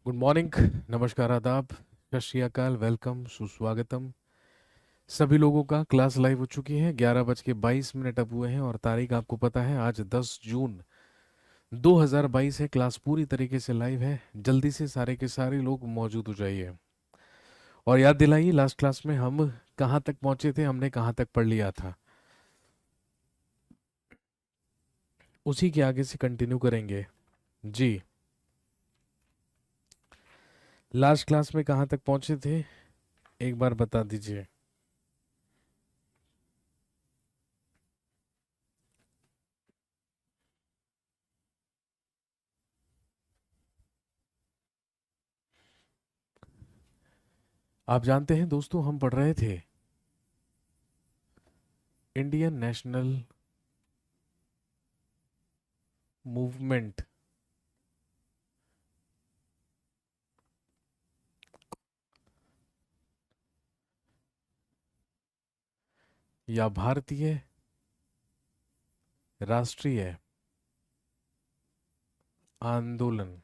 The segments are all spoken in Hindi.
Good morning. नमस्कार, आदाब, सत श्री अकाल, वेलकम, सुस्वागतम। सभी लोगों का क्लास लाइव हो चुकी है। 11:22 अब हुए हैं और तारीख आपको पता है, आज 10 जून 2022 है। क्लास पूरी तरीके से लाइव है। जल्दी से सारे के सारे लोग मौजूद हो जाइए और याद दिलाइए लास्ट क्लास में हम कहाँ तक पहुंचे थे, हमने कहाँ तक पढ़ लिया था। उसी के आगे से कंटिन्यू करेंगे जी। लास्ट क्लास में कहाँ तक पहुंचे थे, एक बार बता दीजिए। आप जानते हैं दोस्तों, हम पढ़ रहे थे इंडियन नेशनल मूवमेंट या भारतीय राष्ट्रीय आंदोलन।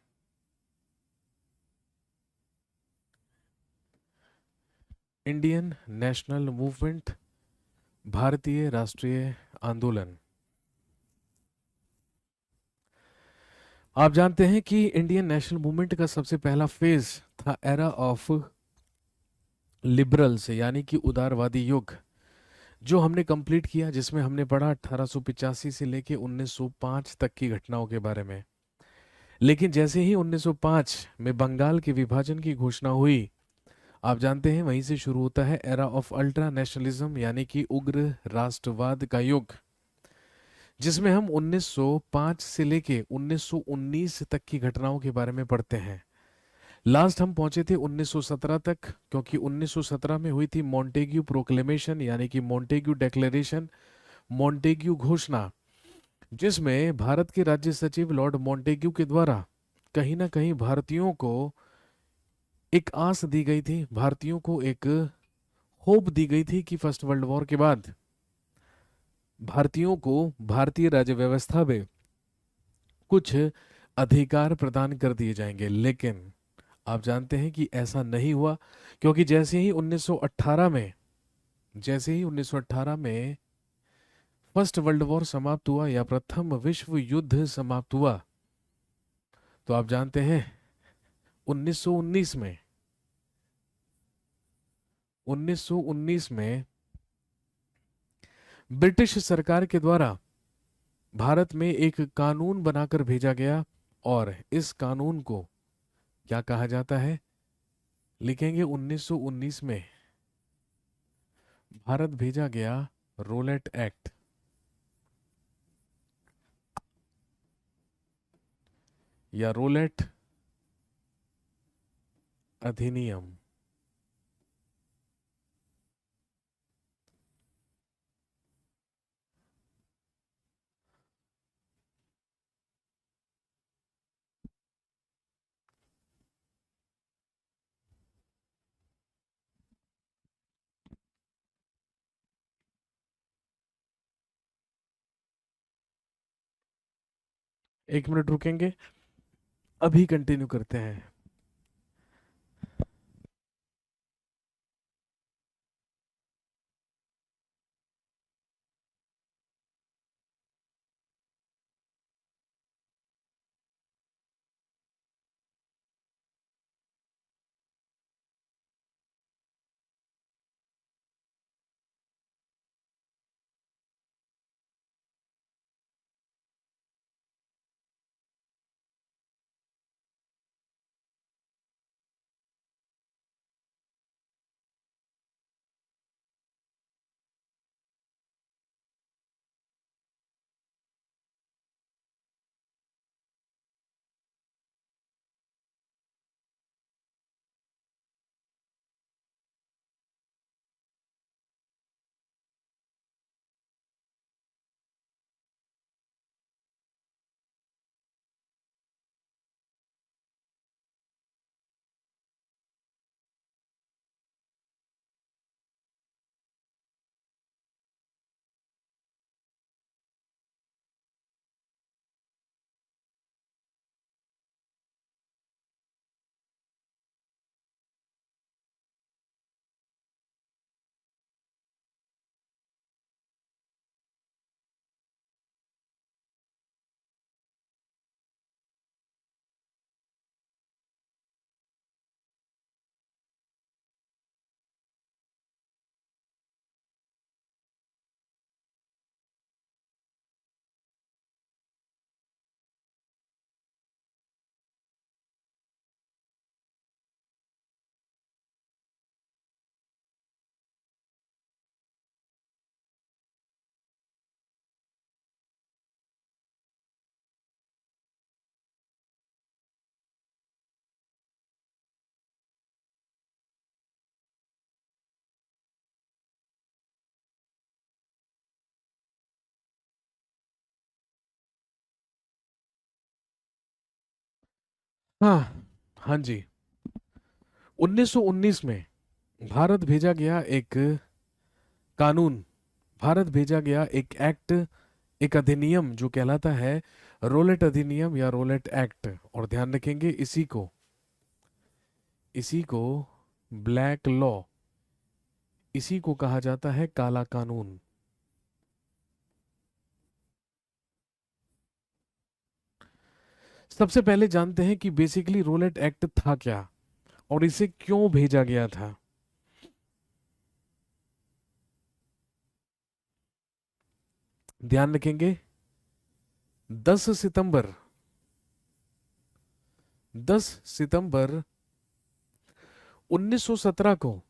इंडियन नेशनल मूवमेंट, भारतीय राष्ट्रीय आंदोलन। आप जानते हैं कि इंडियन नेशनल मूवमेंट का सबसे पहला फेज था एरा ऑफ लिबरल्स, यानी कि उदारवादी युग, जो हमने कंप्लीट किया, जिसमें हमने पढ़ा 1885 से लेके 1905 तक की घटनाओं के बारे में। लेकिन जैसे ही 1905 में बंगाल के विभाजन की घोषणा हुई, आप जानते हैं, वहीं से शुरू होता है एरा ऑफ अल्ट्रा नेशनलिज्म, यानी कि उग्र राष्ट्रवाद का युग, जिसमें हम 1905 से लेके 1919 तक की घटनाओं के बारे में पढ़ते हैं। लास्ट हम पहुंचे थे 1917 तक, क्योंकि 1917 में हुई थी मॉन्टेग्यू प्रोक्लेमेशन, यानी कि मॉन्टेग्यू डेक्लेरेशन, मॉन्टेग्यू घोषणा, जिसमें भारत के राज्य सचिव लॉर्ड मॉन्टेग्यू के द्वारा कहीं ना कहीं भारतीयों को एक आस दी गई थी, भारतीयों को एक होप दी गई थी कि फर्स्ट वर्ल्ड वॉर के बाद भारतीयों को भारतीय राज्य व्यवस्था में कुछ अधिकार प्रदान कर दिए जाएंगे। लेकिन आप जानते हैं कि ऐसा नहीं हुआ, क्योंकि जैसे ही 1918 में फर्स्ट वर्ल्ड वॉर समाप्त हुआ या प्रथम विश्व युद्ध समाप्त हुआ, तो आप जानते हैं 1919 में 1919 में ब्रिटिश सरकार के द्वारा भारत में एक कानून बनाकर भेजा गया, और इस कानून को क्या कहा जाता है, लिखेंगे 1919 में भारत भेजा गया रोलेट एक्ट या रोलेट अधिनियम। एक मिनट रुकेंगे, अभी कंटिन्यू करते हैं। हाँ, हाँ जी। 1919 में भारत भेजा गया एक कानून, भारत भेजा गया एक एक्ट, एक अधिनियम जो कहलाता है रोलेट अधिनियम या रोलेट एक्ट। और ध्यान रखेंगे इसी को ब्लैक लॉ, इसी को कहा जाता है काला कानून। सबसे पहले जानते हैं कि बेसिकली रोलेट एक्ट था क्या और इसे क्यों भेजा गया था। ध्यान रखेंगे 10 सितंबर 10 सितंबर 1917 को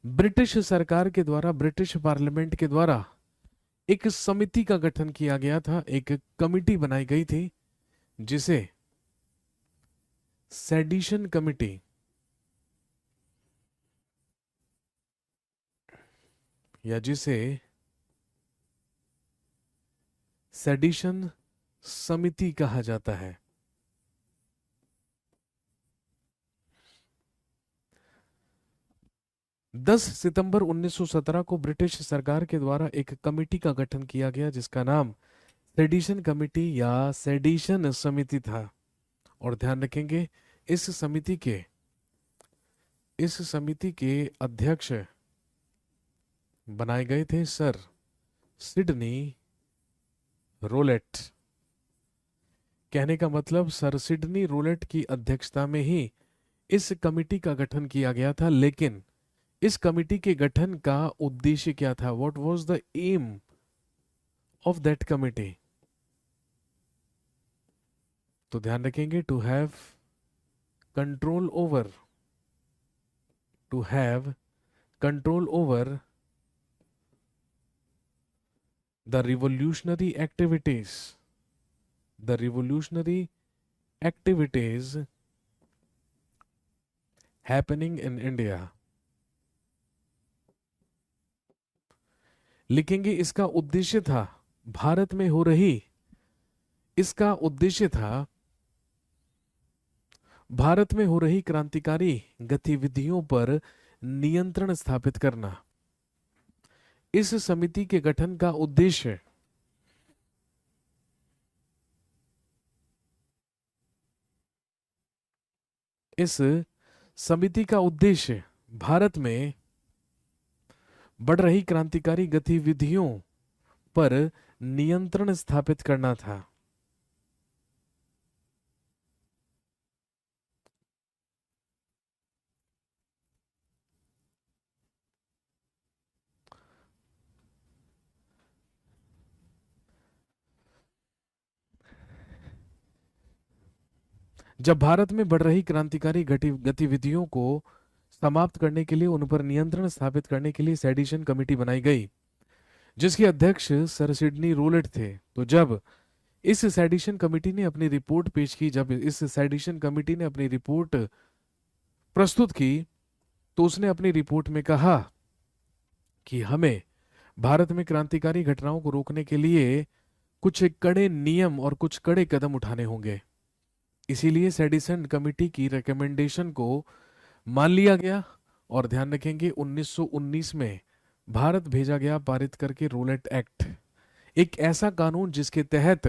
ब्रिटिश सरकार के द्वारा, ब्रिटिश पार्लियामेंट के द्वारा एक समिति का गठन किया गया था, एक कमिटी बनाई गई थी जिसे सेडिशन कमिटी या जिसे सेडिशन समिति कहा जाता है। 10 सितंबर 1917 को ब्रिटिश सरकार के द्वारा एक कमेटी का गठन किया गया जिसका नाम सेडिशन कमेटी या सेडिशन समिति था। और ध्यान रखेंगे इस समिति के अध्यक्ष बनाए गए थे सर सिडनी रोलेट। कहने का मतलब सर सिडनी रोलेट की अध्यक्षता में ही इस कमेटी का गठन किया गया था। लेकिन इस कमेटी के गठन का उद्देश्य क्या था? What was the aim of that committee? तो ध्यान रखेंगे to have control over, to have control over the revolutionary activities, the revolutionary activities happening in India. लिखेंगे इसका उद्देश्य था भारत में हो रही, इसका उद्देश्य था भारत में हो रही क्रांतिकारी गतिविधियों पर नियंत्रण स्थापित करना। इस समिति के गठन का उद्देश्य इस समिति का उद्देश्य भारत में बढ़ रही क्रांतिकारी गतिविधियों पर नियंत्रण स्थापित करना था। जब भारत में बढ़ रही क्रांतिकारी गतिविधियों को समाप्त करने के लिए, उन पर नियंत्रण स्थापित करने के लिए सेडिशन कमेटी बनाई गई जिसके अध्यक्ष सर सिडनी रोलेट थे। तो जब इस सेडिशन कमेटी ने अपनी रिपोर्ट पेश की, जब इस सेडिशन कमेटी ने अपनी रिपोर्ट प्रस्तुत की, तो उसने अपनी रिपोर्ट में कहा कि हमें भारत में क्रांतिकारी घटनाओं को रोकने के लिए कुछ कड़े नियम और कुछ कड़े कदम उठाने होंगे। इसीलिए सेडिसन कमेटी की रिकमेंडेशन को मान लिया गया। और ध्यान रखेंगे 1919 में भारत भेजा गया पारित करके रोलेट एक्ट, एक ऐसा कानून जिसके तहत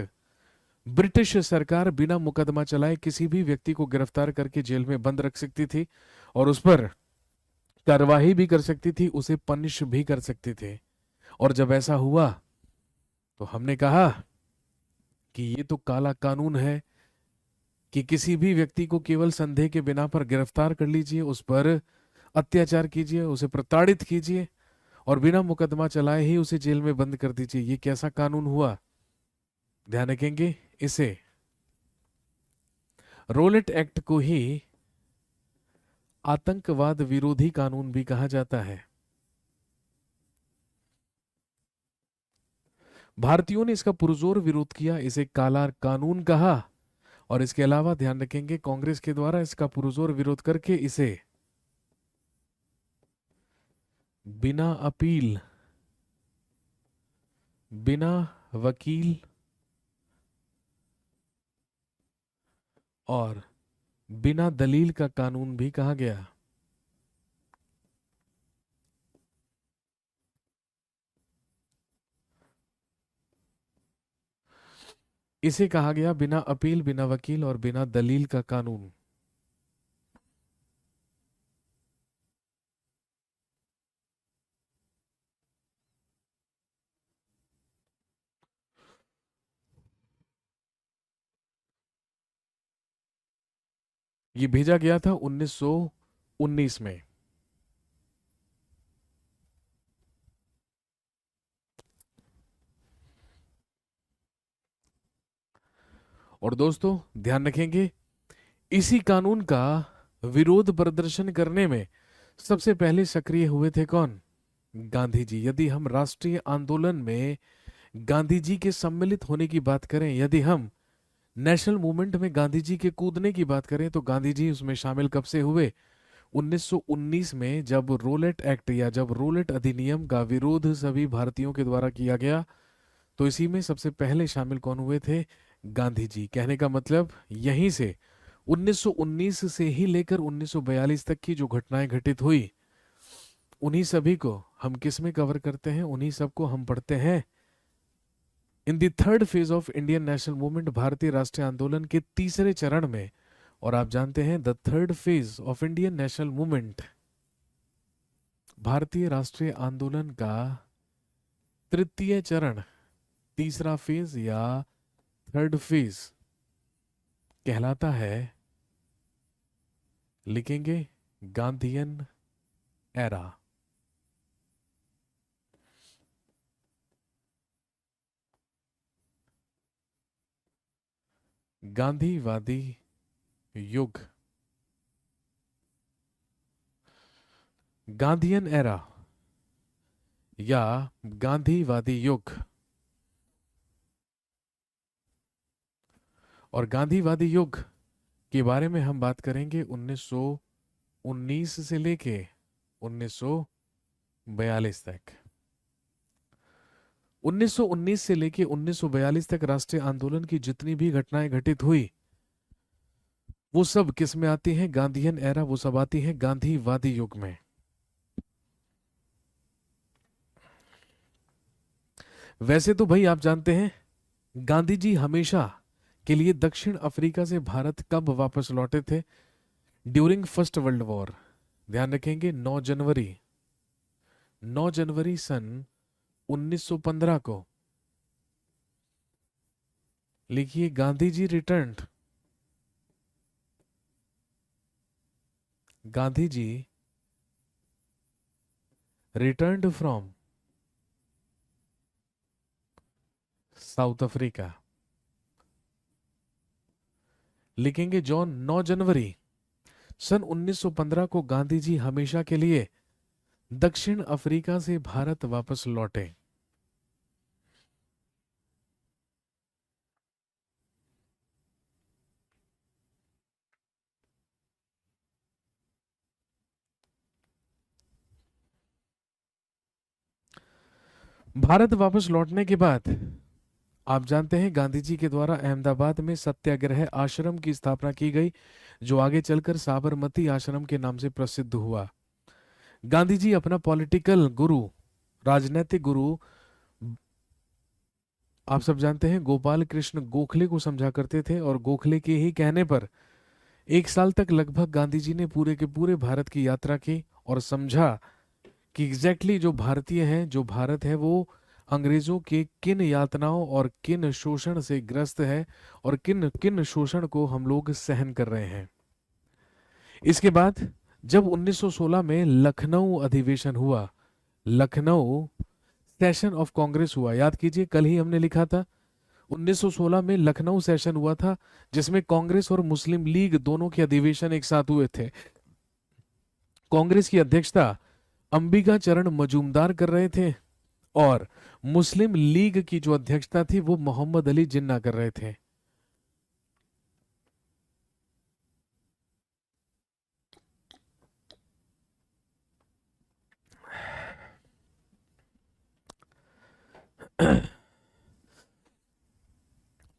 ब्रिटिश सरकार बिना मुकदमा चलाए किसी भी व्यक्ति को गिरफ्तार करके जेल में बंद रख सकती थी और उस पर कार्यवाही भी कर सकती थी, उसे पनिश भी कर सकते थे। और जब ऐसा हुआ तो हमने कहा कि ये तो काला कानून है कि किसी भी व्यक्ति को केवल संदेह के बिना पर गिरफ्तार कर लीजिए, उस पर अत्याचार कीजिए, उसे प्रताड़ित कीजिए और बिना मुकदमा चलाए ही उसे जेल में बंद कर दीजिए। ये कैसा कानून हुआ? ध्यान रखेंगे इसे रोलेट एक्ट को ही आतंकवाद विरोधी कानून भी कहा जाता है। भारतीयों ने इसका पुरजोर विरोध किया, इसे काला कानून कहा। और इसके अलावा ध्यान रखेंगे कांग्रेस के द्वारा इसका पुरजोर विरोध करके इसे बिना अपील, बिना वकील और बिना दलील का कानून भी कहा गया। इसे कहा गया बिना अपील, बिना वकील और बिना दलील का कानून। ये भेजा गया था 1919 में। और दोस्तों ध्यान रखेंगे, इसी कानून का विरोध प्रदर्शन करने में सबसे पहले सक्रिय हुए थे कौन? गांधी जी। यदि हम राष्ट्रीय आंदोलन में गांधी जी के सम्मिलित होने की बात करें, यदि हम नेशनल मूवमेंट में गांधी जी के कूदने की बात करें, तो गांधी जी उसमें शामिल कब से हुए? 1919 में, जब रोलेट एक्ट या जब रोलेट अधिनियम का विरोध सभी भारतीयों के द्वारा किया गया, तो इसी में सबसे पहले शामिल कौन हुए थे? गांधी जी। कहने का मतलब यहीं से 1919 से ही लेकर 1942 तक की जो घटनाएं घटित हुई, उन्हीं सभी को हम किस में कवर करते हैं? उन्हीं सबको हम पढ़ते हैं in the third phase of Indian national movement, भारतीय राष्ट्रीय आंदोलन के तीसरे चरण में। और आप जानते हैं the third phase of Indian national movement, भारतीय राष्ट्रीय आंदोलन का तृतीय चरण, तीसरा फेज या थर्ड फेज कहलाता है, लिखेंगे गांधीयन एरा। गांधीवादी युग, गांधीयन एरा या गांधीवादी युग। और गांधीवादी युग के बारे में हम बात करेंगे 1919 से लेके 1942 तक। 1919 से लेके 1942 तक राष्ट्रीय आंदोलन की जितनी भी घटनाएं घटित हुई, वो सब किस में आती हैं? Gandhian era. वो सब आती हैं गांधीवादी युग में। वैसे तो भाई आप जानते हैं, गांधी जी हमेशा के लिए दक्षिण अफ्रीका से भारत कब वापस लौटे थे? During first world war. ध्यान रखेंगे 9 जनवरी सन 1915 को, लिखिए Gandhi ji return, Gandhi ji returned from South Africa. लिखेंगे जॉन 9 जनवरी सन 1915 को गांधी जी हमेशा के लिए दक्षिण अफ्रीका से भारत वापस लौटे। भारत वापस लौटने के बाद आप जानते हैं गांधी जी के द्वारा अहमदाबाद में सत्याग्रह आश्रम की स्थापना की गई, जो आगे चलकर साबरमती आश्रम के नाम से प्रसिद्ध हुआ। गांधी जी अपना पॉलिटिकल गुरु, राजनीतिक गुरु, आप सब जानते हैं गोपाल कृष्ण गोखले को समझा करते थे, और गोखले के ही कहने पर 1 साल तक लगभग गांधी जी ने पूरे के पूरे भारत की यात्रा की और समझा कि एग्जैक्टली जो भारतीय हैं, जो भारत है, वो अंग्रेजों के किन यातनाओं और किन शोषण से ग्रस्त है, और किन किन शोषण को हम लोग सहन कर रहे हैं। इसके बाद जब 1916 में लखनऊ अधिवेशन हुआ, लखनऊ सेशन ऑफ कांग्रेस हुआ, याद कीजिए कल ही हमने लिखा था 1916 में लखनऊ सेशन हुआ था, जिसमें कांग्रेस और मुस्लिम लीग दोनों के अधिवेशन एक साथ हुए थे। कांग्रेस की अध्यक्षता अंबिका चरण मजूमदार कर रहे थे, और मुस्लिम लीग की जो अध्यक्षता थी वो मोहम्मद अली जिन्ना कर रहे थे।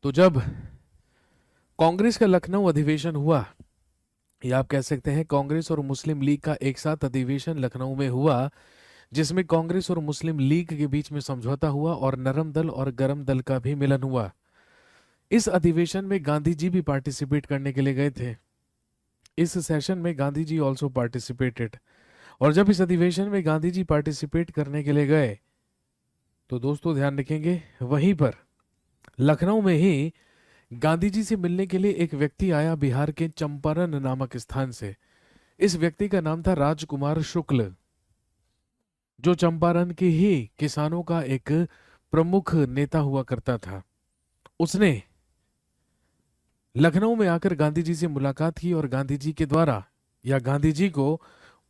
तो जब कांग्रेस का लखनऊ अधिवेशन हुआ, या आप कह सकते हैं कांग्रेस और मुस्लिम लीग का एक साथ अधिवेशन लखनऊ में हुआ, जिसमें कांग्रेस और मुस्लिम लीग के बीच में समझौता हुआ और नरम दल और गरम दल का भी मिलन हुआ। इस अधिवेशन में गांधी जी भी पार्टिसिपेट करने के लिए गए थे। इस सेशन में गांधी जी ऑल्सो पार्टिसिपेटेड। और जब इस अधिवेशन में गांधी जी पार्टिसिपेट करने के लिए गए तो दोस्तों ध्यान रखेंगे, वहीं पर लखनऊ में ही गांधी जी से मिलने के लिए एक व्यक्ति आया बिहार के चंपारण नामक स्थान से। इस व्यक्ति का नाम था राजकुमार शुक्ल, जो चंपारण के ही किसानों का एक प्रमुख नेता हुआ करता था। उसने लखनऊ में आकर गांधी जी से मुलाकात की और गांधी जी के द्वारा या गांधी जी को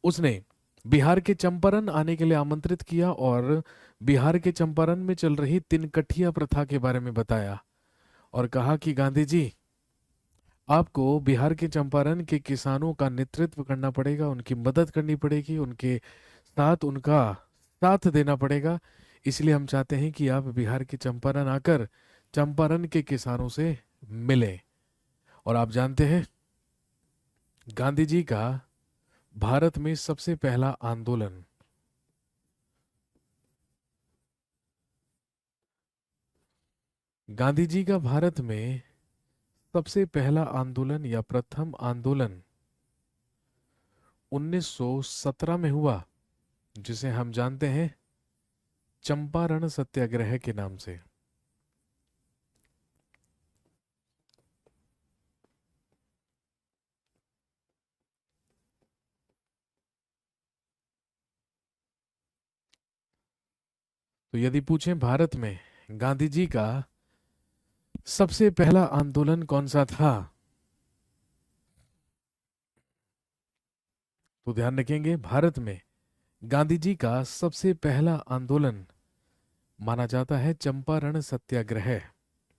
उसने बिहार के चंपारण आने के लिए आमंत्रित किया और बिहार के चंपारण में चल रही तिनकठिया प्रथा के बारे में बताया और कहा कि गांधी जी, आपको बिहार के चंपारण के किसानों का नेतृत्व करना पड़ेगा, उनकी मदद करनी पड़ेगी, उनके साथ उनका साथ देना पड़ेगा। इसलिए हम चाहते हैं कि आप बिहार के चंपारण आकर चंपारण के किसानों से मिले। और आप जानते हैं, गांधी जी का भारत में सबसे पहला आंदोलन गांधी जी का भारत में सबसे पहला आंदोलन या प्रथम आंदोलन 1917 में हुआ, जिसे हम जानते हैं चंपारण सत्याग्रह के नाम से। तो यदि पूछें भारत में गांधी जी का सबसे पहला आंदोलन कौन सा था, तो ध्यान रखेंगे भारत में गांधी जी का सबसे पहला आंदोलन माना जाता है चंपारण सत्याग्रह,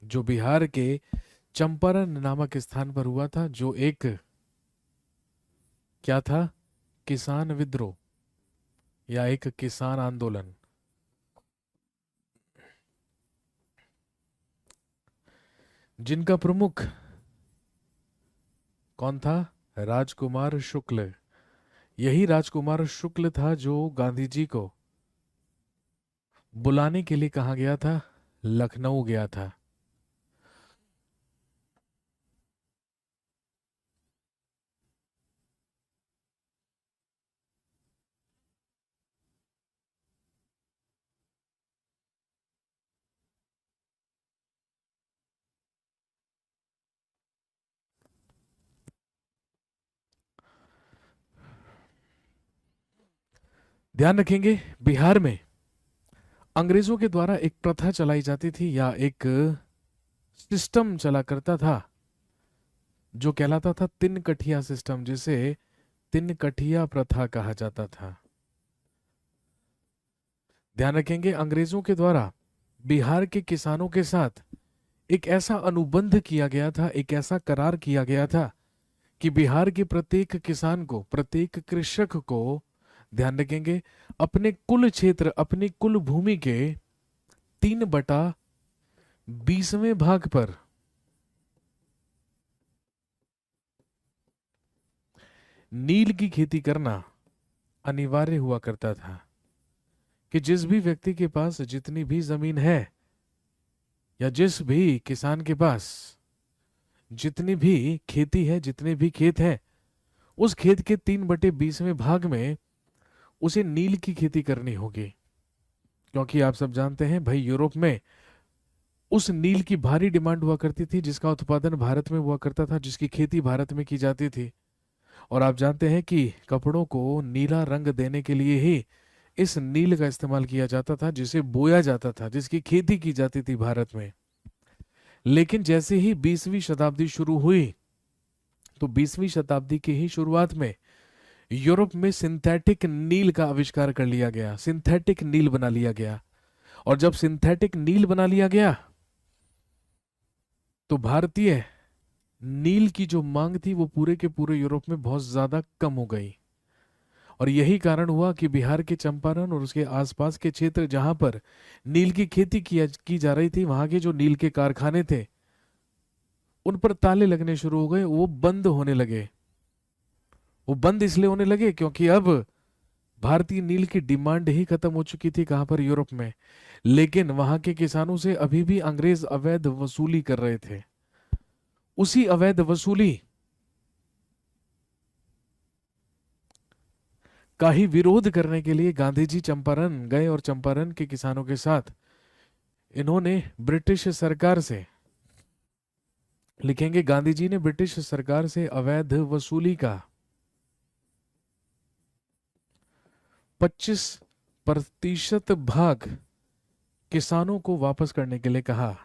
जो बिहार के चंपारण नामक स्थान पर हुआ था, जो एक क्या था, किसान विद्रोह या एक किसान आंदोलन। जिनका प्रमुख कौन था, राजकुमार शुक्ल। यही राजकुमार शुक्ल था जो गांधी जी को बुलाने के लिए कहा गया था, लखनऊ गया था। ध्यान रखेंगे, बिहार में अंग्रेजों के द्वारा एक प्रथा चलाई जाती थी या एक सिस्टम चला करता था जो कहलाता था तिनकठिया सिस्टम, जिसे तिनकठिया प्रथा कहा जाता था। ध्यान रखेंगे, अंग्रेजों के द्वारा बिहार के किसानों के साथ एक ऐसा अनुबंध किया गया था, एक ऐसा करार किया गया था कि बिहार के प्रत्येक किसान को, प्रत्येक कृषक को, ध्यान रखेंगे, अपने कुल क्षेत्र, अपनी कुल भूमि के 3/20वें भाग पर नील की खेती करना अनिवार्य हुआ करता था। कि जिस भी व्यक्ति के पास जितनी भी जमीन है या जिस भी किसान के पास जितनी भी खेती है, जितने भी खेत है, उस खेत के 3/20वें भाग में उसे नील की खेती करनी होगी। क्योंकि आप सब जानते हैं भाई, यूरोप में उस नील की भारी डिमांड हुआ करती थी, जिसका उत्पादन भारत में हुआ करता था, जिसकी खेती भारत में की जाती थी। और आप जानते हैं कि कपड़ों को नीला रंग देने के लिए ही इस नील का इस्तेमाल किया जाता था, जिसे बोया जाता था, जिसकी खेती की जाती थी भारत में। लेकिन जैसे ही 20वीं शताब्दी शुरू हुई, तो 20वीं शताब्दी की ही शुरुआत में यूरोप में सिंथेटिक नील का आविष्कार कर लिया गया, सिंथेटिक नील बना लिया गया। और जब सिंथेटिक नील बना लिया गया तो भारतीय नील की जो मांग थी वो पूरे के पूरे यूरोप में बहुत ज्यादा कम हो गई। और यही कारण हुआ कि बिहार के चंपारण और उसके आसपास के क्षेत्र जहां पर नील की खेती की जा रही थी, वहां के जो नील के कारखाने थे उन पर ताले लगने शुरू हो गए, वो बंद होने लगे। वो बंद इसलिए होने लगे क्योंकि अब भारतीय नील की डिमांड ही खत्म हो चुकी थी, कहां पर, यूरोप में। लेकिन वहां के किसानों से अभी भी अंग्रेज अवैध वसूली कर रहे थे। उसी अवैध वसूली का ही विरोध करने के लिए गांधी जी चंपारण गए और चंपारण के किसानों के साथ इन्होंने ब्रिटिश सरकार से, लिखेंगे गांधी जी ने ब्रिटिश सरकार से अवैध वसूली का 25% भाग किसानों को वापस करने के लिए कहा।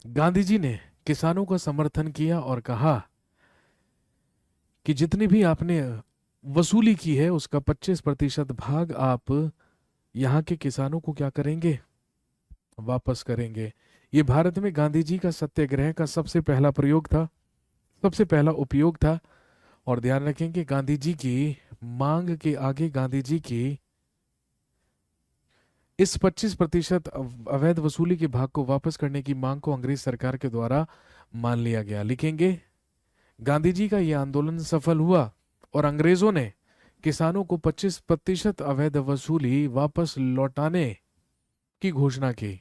गांधी जी ने किसानों का समर्थन किया और कहा कि जितनी भी आपने वसूली की है उसका 25% भाग आप यहाँ के किसानों को क्या करेंगे, वापस करेंगे। ये भारत में गांधी जी का सत्याग्रह का सबसे पहला प्रयोग था, सबसे पहला उपयोग था। और ध्यान रखेंगे गांधी जी की मांग के आगे गांधी जी की इस 25% अवैध वसूली के भाग को वापस करने की मांग को अंग्रेज सरकार के द्वारा मान लिया गया। लिखेंगे गांधी जी का यह आंदोलन सफल हुआ और अंग्रेजों ने किसानों को 25% अवैध वसूली वापस लौटाने की घोषणा की।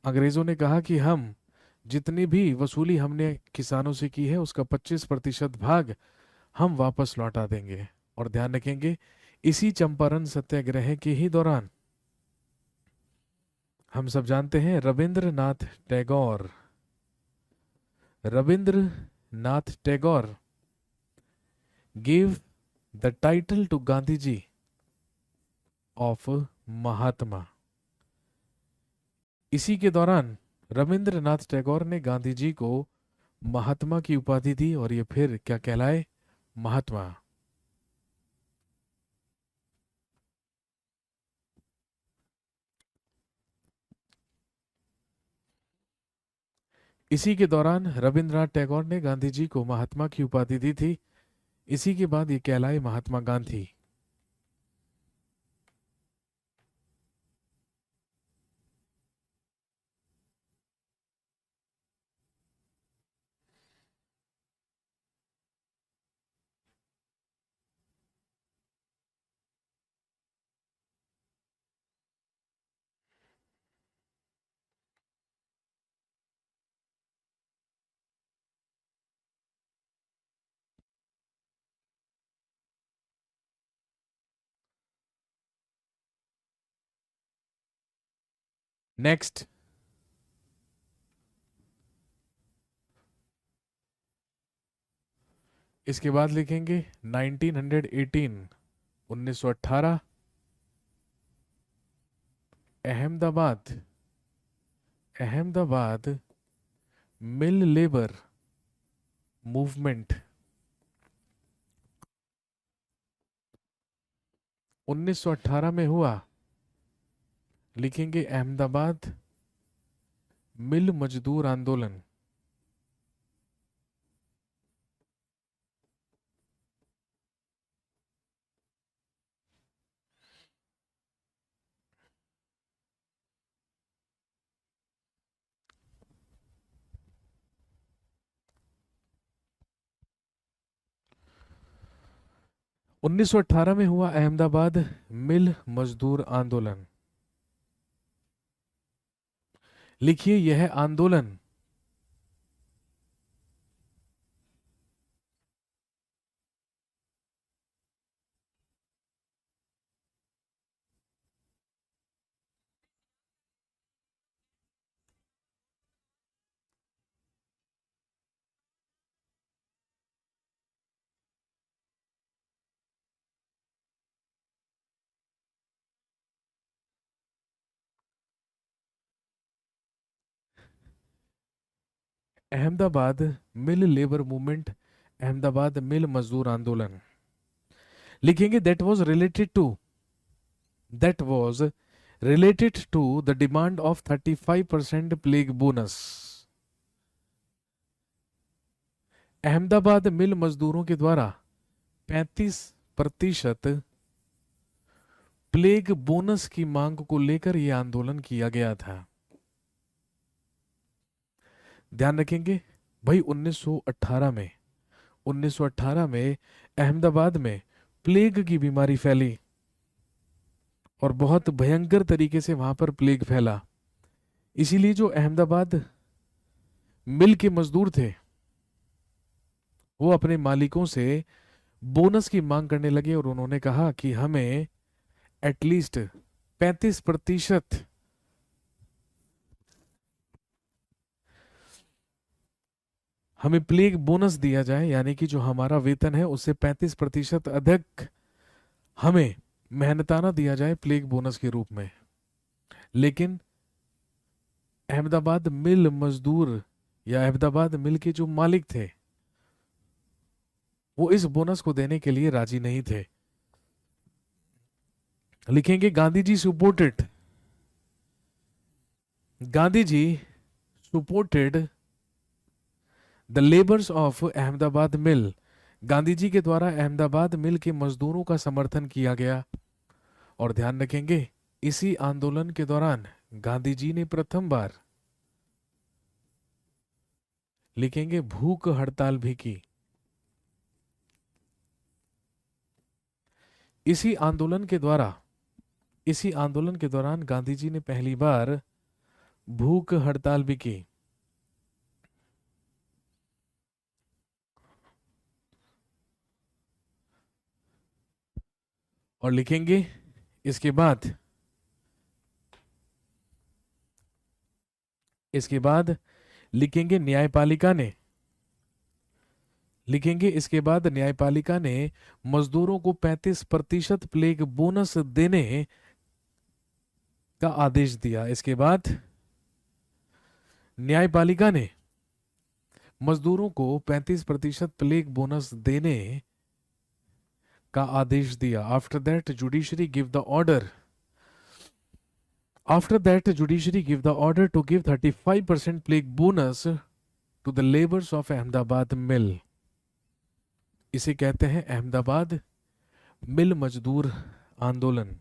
अंग्रेजों ने कहा कि हम जितनी भी वसूली हमने किसानों से की है उसका 25% भाग हम वापस लौटा देंगे। और ध्यान रखेंगे इसी चंपारण सत्याग्रह के ही दौरान हम सब जानते हैं Rabindranath Tagore gave the title to Gandhi ji of महात्मा। इसी के दौरान रविंद्रनाथ टैगोर ने गांधी जी को महात्मा की उपाधि दी और ये फिर क्या कहलाए, महात्मा। इसी के दौरान रविंद्रनाथ टैगोर ने गांधी जी को महात्मा की उपाधि दी थी। इसी के बाद ये कहलाए महात्मा गांधी। नेक्स्ट, इसके बाद लिखेंगे 1918 1918 Ahmedabad Ahmedabad mill labour movement 1918 में हुआ। लिखेंगे अहमदाबाद मिल मजदूर आंदोलन। उन्नीस सौ अठारह में हुआ अहमदाबाद मिल मजदूर आंदोलन। लिखिए यह आंदोलन Ahmedabad mill labour movement, Ahmedabad mill मजदूर आंदोलन। लिखेंगे that was related to the demand of 35% plague bonus. Ahmedabad mill मजदूरों के द्वारा प्रतिशत प्लेग बोनस की मांग को लेकर यह आंदोलन किया गया था। ध्यान रखेंगे भाई 1918 में अहमदाबाद में प्लेग की बीमारी फैली और बहुत भयंकर तरीके से वहां पर प्लेग फैला। इसीलिए जो अहमदाबाद मिल के मजदूर थे वो अपने मालिकों से बोनस की मांग करने लगे और उन्होंने कहा कि हमें एटलीस्ट 35% हमें प्लेग बोनस दिया जाए, यानी कि जो हमारा वेतन है उससे 35% अधिक हमें मेहनताना दिया जाए प्लेग बोनस के रूप में। लेकिन अहमदाबाद मिल मजदूर या अहमदाबाद मिल के जो मालिक थे वो इस बोनस को देने के लिए राजी नहीं थे। लिखेंगे Gandhi ji supported the labours of Ahmedabad mill. Gandhi ji के द्वारा अहमदाबाद मिल के मजदूरों का समर्थन किया गया। और ध्यान रखेंगे इसी आंदोलन के दौरान गांधी जी ने प्रथम बार लिखेंगे भूख हड़ताल भी की। इसी आंदोलन के दौरान गांधी जी ने पहली बार भूख हड़ताल भी की। और लिखेंगे इसके बाद लिखेंगे न्यायपालिका ने मजदूरों को 35% प्लेग बोनस देने का आदेश दिया। इसके बाद न्यायपालिका ने मजदूरों को 35% प्लेग बोनस देने का आदेश दिया। After that judiciary give the order to give 35% plague bonus to the labours of Ahmedabad mill. इसे कहते हैं अहमदाबाद मिल मजदूर आंदोलन।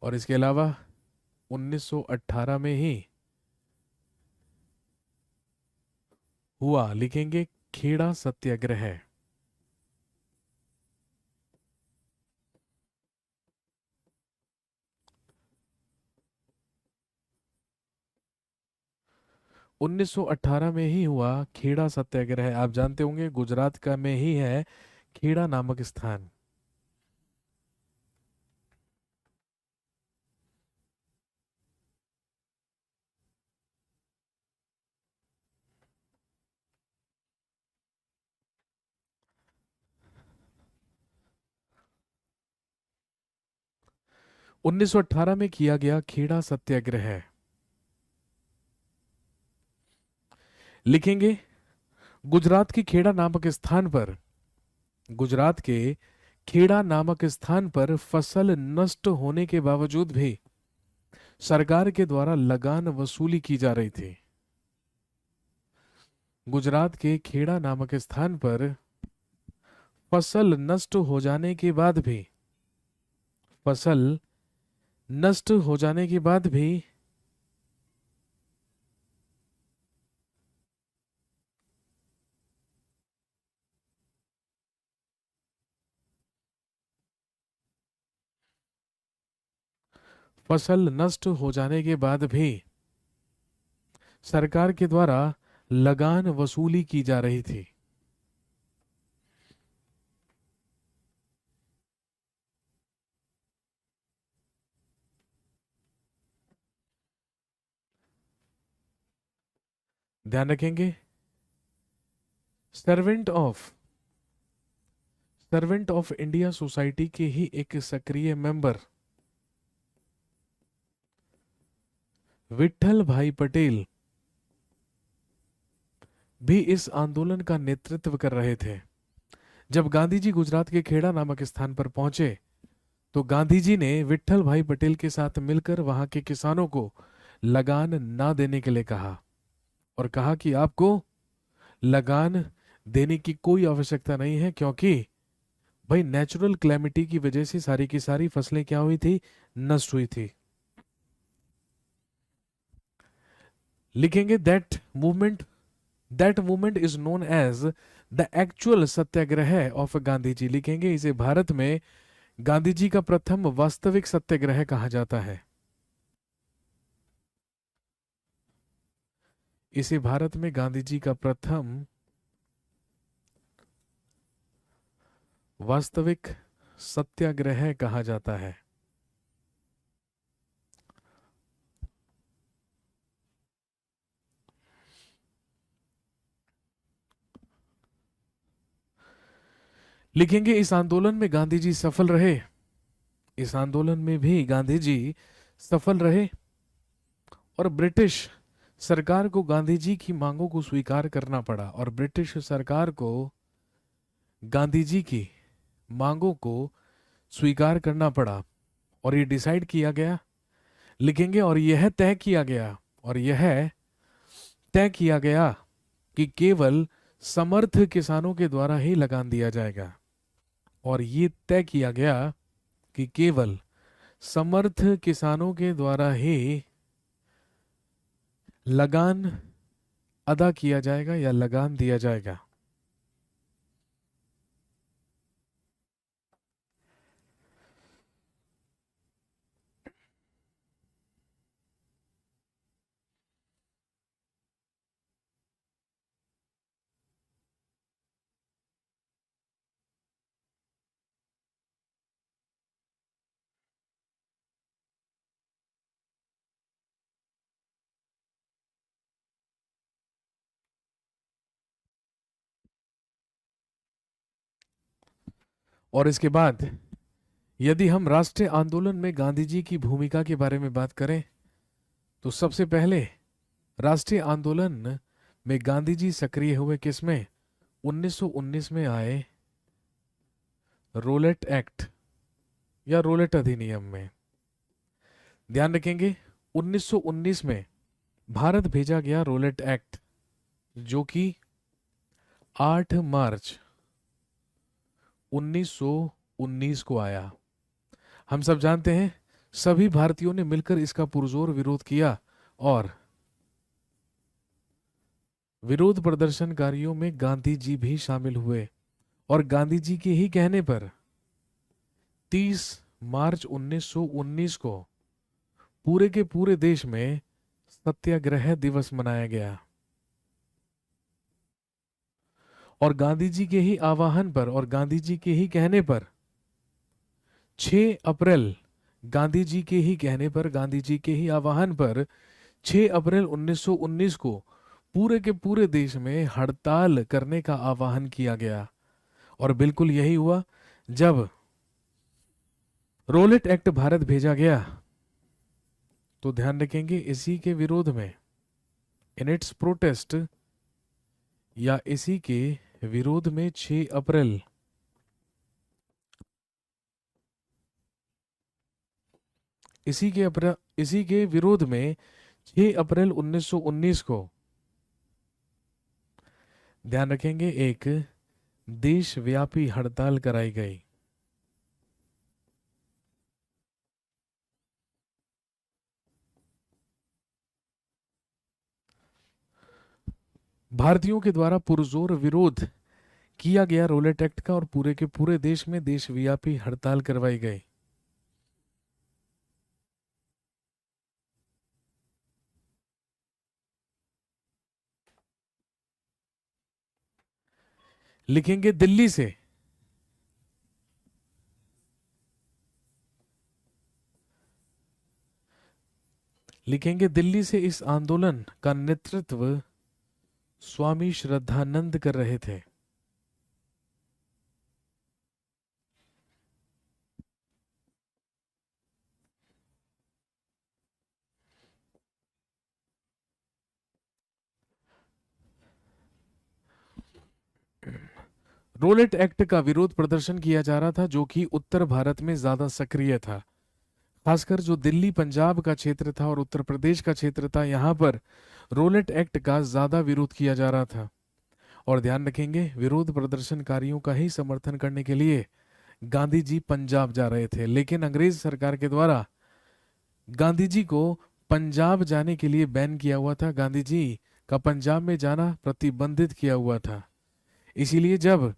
और इसके अलावा 1918 में ही हुआ लिखेंगे खेड़ा सत्याग्रह। उन्नीस सौ 18 में ही हुआ खेड़ा सत्याग्रह। आप जानते होंगे गुजरात का में ही है खेड़ा नामक स्थान। उन्नीस सौ 18 में किया गया खेड़ा सत्याग्रह। लिखेंगे गुजरात के खेड़ा नामक स्थान पर फसल नष्ट होने के बावजूद भी सरकार के द्वारा लगान वसूली की जा रही थी। गुजरात के खेड़ा नामक स्थान पर फसल नष्ट हो जाने के बाद भी सरकार के द्वारा लगान वसूली की जा रही थी। ध्यान रखेंगे सर्वेंट ऑफ इंडिया सोसाइटी के ही एक सक्रिय मेंबर विट्ठल भाई पटेल भी इस आंदोलन का नेतृत्व कर रहे थे। जब गांधी जी गुजरात के खेड़ा नामक स्थान पर पहुंचे तो गांधी जी ने विट्ठल भाई पटेल के साथ मिलकर वहां के किसानों को लगान ना देने के लिए कहा और कहा कि आपको लगान देने की कोई आवश्यकता नहीं है, क्योंकि भाई नेचुरल क्लैमिटी की वजह से सारी की सारी फसलें क्या हुई थी, नष्ट हुई थी। लिखेंगे that movement is known as the actual satyagraha of Gandhi ji. लिखेंगे इसे भारत में गांधी जी का प्रथम वास्तविक सत्याग्रह कहा जाता है। इसे भारत में गांधी जी का प्रथम वास्तविक सत्याग्रह कहा जाता है। लिखेंगे इस आंदोलन में गांधी जी सफल रहे। इस आंदोलन में भी गांधी जी सफल रहे और ब्रिटिश सरकार को गांधी जी की मांगों को स्वीकार करना पड़ा, और ब्रिटिश सरकार को गांधी जी की मांगों को स्वीकार करना पड़ा। और ये डिसाइड किया गया, लिखेंगे, और यह तय किया गया, और यह तय किया गया कि केवल समर्थ किसानों के द्वारा ही लगान दिया जाएगा। और ये तय किया गया कि केवल समर्थ किसानों के द्वारा ही लगान अदा किया जाएगा या लगान दिया जाएगा। और इसके बाद यदि हम राष्ट्रीय आंदोलन में गांधी जी की भूमिका के बारे में बात करें, तो सबसे पहले राष्ट्रीय आंदोलन में गांधी जी सक्रिय हुए किसमें, 1919 में आए रोलेट एक्ट या रोलेट अधिनियम में। ध्यान रखेंगे 1919 में भारत भेजा गया रोलेट एक्ट, जो कि 8 मार्च 1919 को आया। हम सब जानते हैं सभी भारतीयों ने मिलकर इसका पुरजोर विरोध किया, और विरोध प्रदर्शनकारियों में गांधी जी भी शामिल हुए। और गांधी जी के ही कहने पर 30 मार्च 1919 को पूरे के पूरे देश में सत्याग्रह दिवस मनाया गया। और गांधी जी के ही आह्वान पर और गांधी जी के ही कहने पर 6 अप्रैल, गांधी जी के ही कहने पर, गांधी जी के ही आह्वान पर 6 अप्रैल 1919 को पूरे के पूरे देश में हड़ताल करने का आह्वान किया गया। और बिल्कुल यही हुआ। जब रोलेट एक्ट भारत भेजा गया, तो ध्यान रखेंगे इसी के विरोध में, इन इट्स प्रोटेस्ट, या इसी के विरोध में 6 अप्रैल इसी के विरोध में 6 अप्रैल 1919 को, ध्यान रखेंगे, एक देशव्यापी हड़ताल कराई गई। भारतीयों के द्वारा पुरजोर विरोध किया गया रोलेट एक्ट का, और पूरे के पूरे देश में देशव्यापी हड़ताल करवाई गई। लिखेंगे दिल्ली से इस आंदोलन का नेतृत्व स्वामी श्रद्धानंद कर रहे थे। रोलेट एक्ट का विरोध प्रदर्शन किया जा रहा था, जो कि उत्तर भारत में ज्यादा सक्रिय था। खासकर जो दिल्ली पंजाब का क्षेत्र था और उत्तर प्रदेश का क्षेत्र था, यहां पर रोलेट एक्ट का ज्यादा विरोध किया जा रहा था। और ध्यान रखेंगे विरोध प्रदर्शनकारियों का ही समर्थन करने के लिए गांधी जी पंजाब जा रहे थे, लेकिन अंग्रेज सरकार के द्वारा गांधी जी को पंजाब जाने के लिए बैन किया हुआ था। गांधी जी का पंजाब में जाना प्रतिबंधित किया हुआ था। इसीलिए जब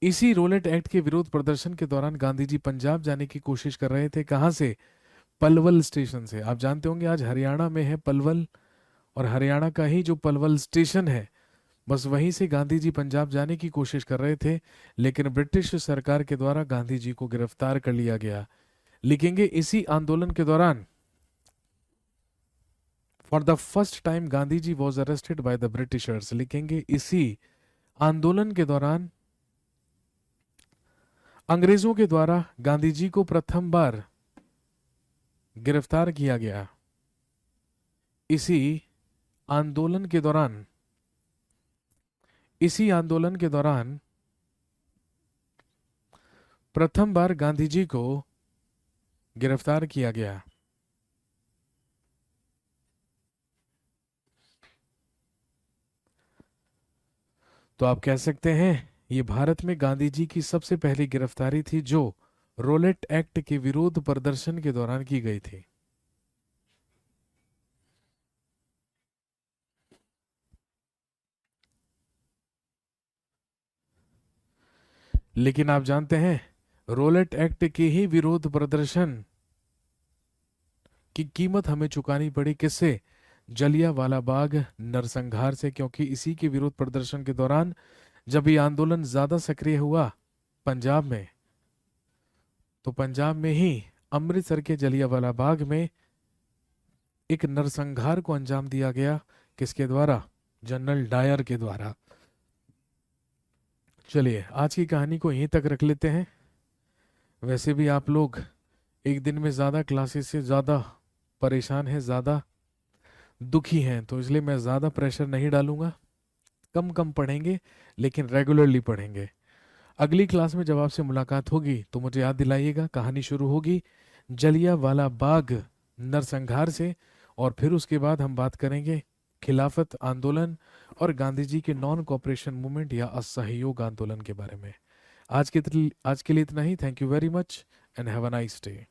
इसी रोलेट एक्ट के विरोध प्रदर्शन के दौरान गांधी जी पंजाब जाने की कोशिश कर रहे थे, कहां से? पलवल स्टेशन से। आप जानते होंगे आज हरियाणा में है पलवल, और हरियाणा का ही जो पलवल स्टेशन है, बस वहीं से गांधी जी पंजाब जाने की कोशिश कर रहे थे, लेकिन ब्रिटिश सरकार के द्वारा गांधी जी को गिरफ्तार कर लिया गया। लिखेंगे इसी आंदोलन के दौरान for the first time Gandhi ji was arrested by the Britishers. लिखेंगे इसी आंदोलन के दौरान अंग्रेजों के द्वारा गांधी जी को प्रथम बार गिरफ्तार किया गया। इसी आंदोलन के दौरान प्रथम बार गांधी जी को गिरफ्तार किया गया। तो आप कह सकते हैं ये भारत में गांधी जी की सबसे पहली गिरफ्तारी थी, जो रोलेट एक्ट के विरोध प्रदर्शन के दौरान की गई थी। लेकिन आप जानते हैं रोलेट एक्ट के ही विरोध प्रदर्शन की कीमत हमें चुकानी पड़ी, किससे? जलियांवाला बाग नरसंहार से। क्योंकि इसी के विरोध प्रदर्शन के दौरान जब ये आंदोलन ज्यादा सक्रिय हुआ पंजाब में, तो पंजाब में ही अमृतसर के जलियांवाला बाग में एक नरसंहार को अंजाम दिया गया। किसके द्वारा? जनरल डायर के द्वारा। चलिए आज की कहानी को यहीं तक रख लेते हैं। वैसे भी आप लोग एक दिन में ज्यादा क्लासेस से ज्यादा परेशान हैं, ज्यादा दुखी हैं, तो इसलिए मैं ज्यादा प्रेशर नहीं डालूंगा। कम कम पढ़ेंगे लेकिन रेगुलरली पढ़ेंगे। अगली क्लास में जब आपसे मुलाकात होगी तो मुझे याद दिलाइएगा। कहानी शुरू होगी जलियांवाला बाग नरसंहार से, और फिर उसके बाद हम बात करेंगे खिलाफत आंदोलन और गांधी जी के नॉन कॉपरेशन मूवमेंट या असहयोग आंदोलन के बारे में। आज के लिए इतना ही। Thank you very much and have a nice day.